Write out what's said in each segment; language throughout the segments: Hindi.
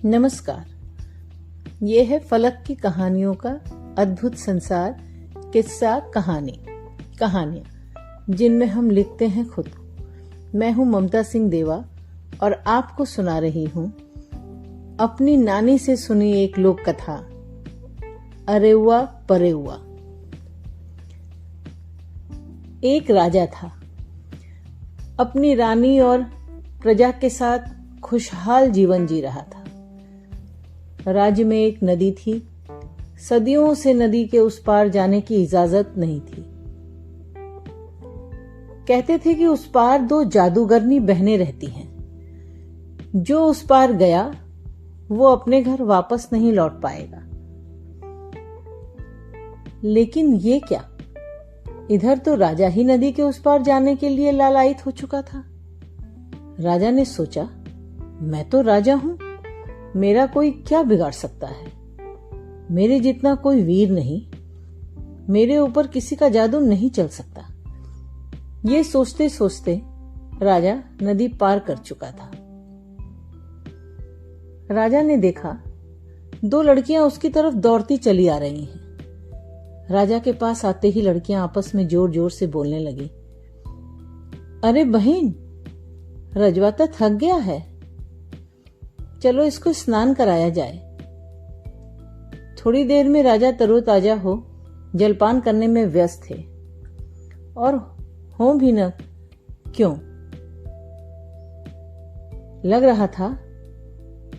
नमस्कार। ये है फलक की कहानियों का अद्भुत संसार, किस्सा कहानियां जिनमें हम लिखते हैं खुद। मैं हूं ममता सिंह देवा और आपको सुना रही हूं अपनी नानी से सुनी एक लोक कथा, अरेउआ परेउआ। एक राजा था। अपनी रानी और प्रजा के साथ खुशहाल जीवन जी रहा था। राज्य में एक नदी थी। सदियों से नदी के उस पार जाने की इजाजत नहीं थी। कहते थे कि उस पार दो जादूगरनी बहनें रहती हैं। जो उस पार गया वो अपने घर वापस नहीं लौट पाएगा। लेकिन ये क्या, इधर तो राजा ही नदी के उस पार जाने के लिए लालायित हो चुका था। राजा ने सोचा, मैं तो राजा हूं, मेरा कोई क्या बिगाड़ सकता है। मेरे जितना कोई वीर नहीं, मेरे ऊपर किसी का जादू नहीं चल सकता। ये सोचते सोचते राजा नदी पार कर चुका था। राजा ने देखा दो लड़कियां उसकी तरफ दौड़ती चली आ रही हैं। राजा के पास आते ही लड़कियां आपस में जोर जोर से बोलने लगी, अरे बहन, रजवा तो थक गया है, चलो इसको स्नान कराया जाए। थोड़ी देर में राजा तरोताजा हो जलपान करने में व्यस्त थे। और हो भी न क्यों, लग रहा था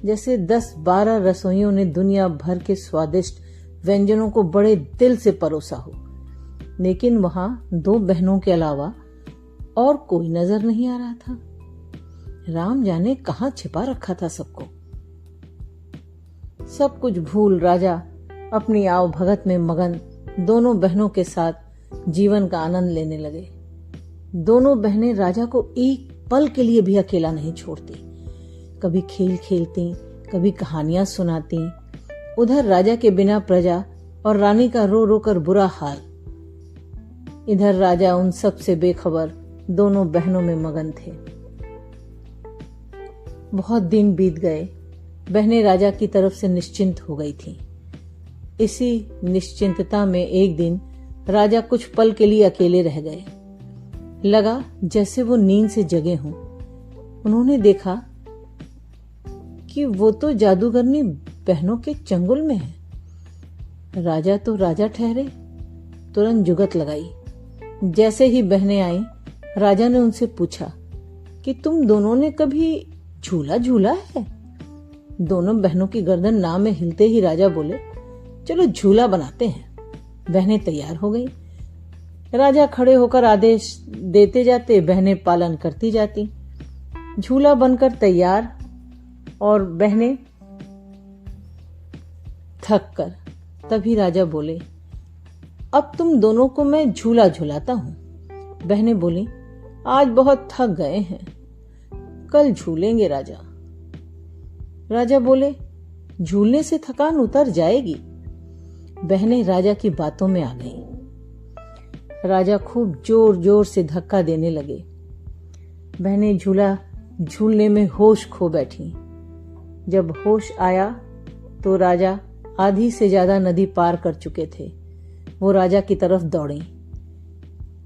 जैसे 10-12 रसोइयों ने दुनिया भर के स्वादिष्ट व्यंजनों को बड़े दिल से परोसा हो। लेकिन वहां दो बहनों के अलावा और कोई नजर नहीं आ रहा था। राम जाने कहां छिपा रखा था सबको। सब कुछ भूल राजा अपनी आव भगत में मगन दोनों बहनों के साथ जीवन का आनंद लेने लगे। दोनों बहनें राजा को एक पल के लिए भी अकेला नहीं छोड़ती। कभी खेल खेलती, कभी कहानियां सुनाती। उधर राजा के बिना प्रजा और रानी का रो रो कर बुरा हाल। इधर राजा उन सब से बेखबर दोनों बहनों में मगन थे। बहुत दिन बीत गए। बहनें राजा की तरफ से निश्चिंत हो गई थीं। इसी निश्चिंतता में एक दिन राजा कुछ पल के लिए अकेले रह गए। लगा जैसे वो नींद से जगे हों। उन्होंने देखा कि वो तो जादूगरनी बहनों के चंगुल में है। राजा तो राजा ठहरे। तुरंत जुगत लगाई। जैसे ही बहनें आईं, राजा ने उनसे पूछा कि तुम दोनों ने कभी झूला झूला है? दोनों बहनों की गर्दन ना में हिलते ही राजा बोले, चलो झूला बनाते हैं। बहनें तैयार हो गई। राजा खड़े होकर आदेश देते जाते, बहनें पालन करती जाती। झूला बनकर तैयार और बहनें थक कर। तभी राजा बोले, अब तुम दोनों को मैं झूला झूलाता हूं। बहनें बोली, आज बहुत थक गए हैं, कल झूलेंगे राजा। राजा बोले, झूलने से थकान उतर जाएगी। बहनें राजा की बातों में आ गईं। राजा खूब जोर जोर से धक्का देने लगे। बहनें झूला झूलने में होश खो बैठी। जब होश आया तो राजा आधी से ज्यादा नदी पार कर चुके थे। वो राजा की तरफ दौड़ी।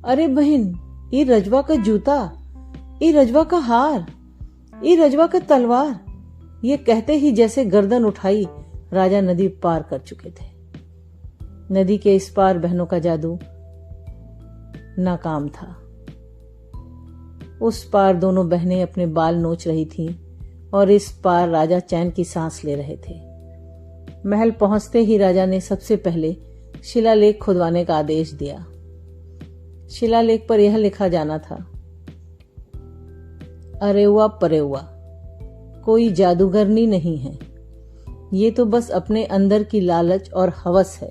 अरे बहन, ये रजवा का जूता, ये रजवा का हार, ये रजवा का तलवार। ये कहते ही जैसे गर्दन उठाई, राजा नदी पार कर चुके थे। नदी के इस पार बहनों का जादू नाकाम था। उस पार दोनों बहनें अपने बाल नोच रही थीं और इस पार राजा चैन की सांस ले रहे थे। महल पहुंचते ही राजा ने सबसे पहले शिलालेख खुदवाने का आदेश दिया। शिलालेख पर यह लिखा जाना था, अरेउआ परेउआ कोई जादूगरनी नहीं है। ये तो बस अपने अंदर की लालच और हवस है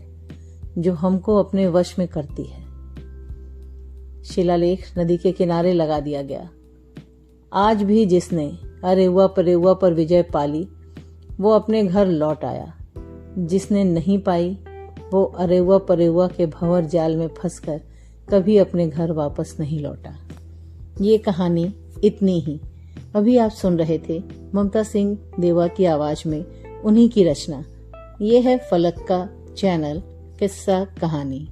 जो हमको अपने वश में करती है। शिलालेख नदी के किनारे लगा दिया गया। आज भी जिसने अरेउआ परेउआ पर विजय पाली वो अपने घर लौट आया। जिसने नहीं पाई वो अरेउआ परेउआ के भंवर जाल में फंसकर कभी अपने घर वापस नहीं लौटा। ये कहानी इतनी ही। अभी आप सुन रहे थे ममता सिंह देवा की आवाज में उन्हीं की रचना। ये है फलक का चैनल किस्सा कहानी।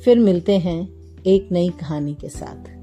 फिर मिलते हैं एक नई कहानी के साथ।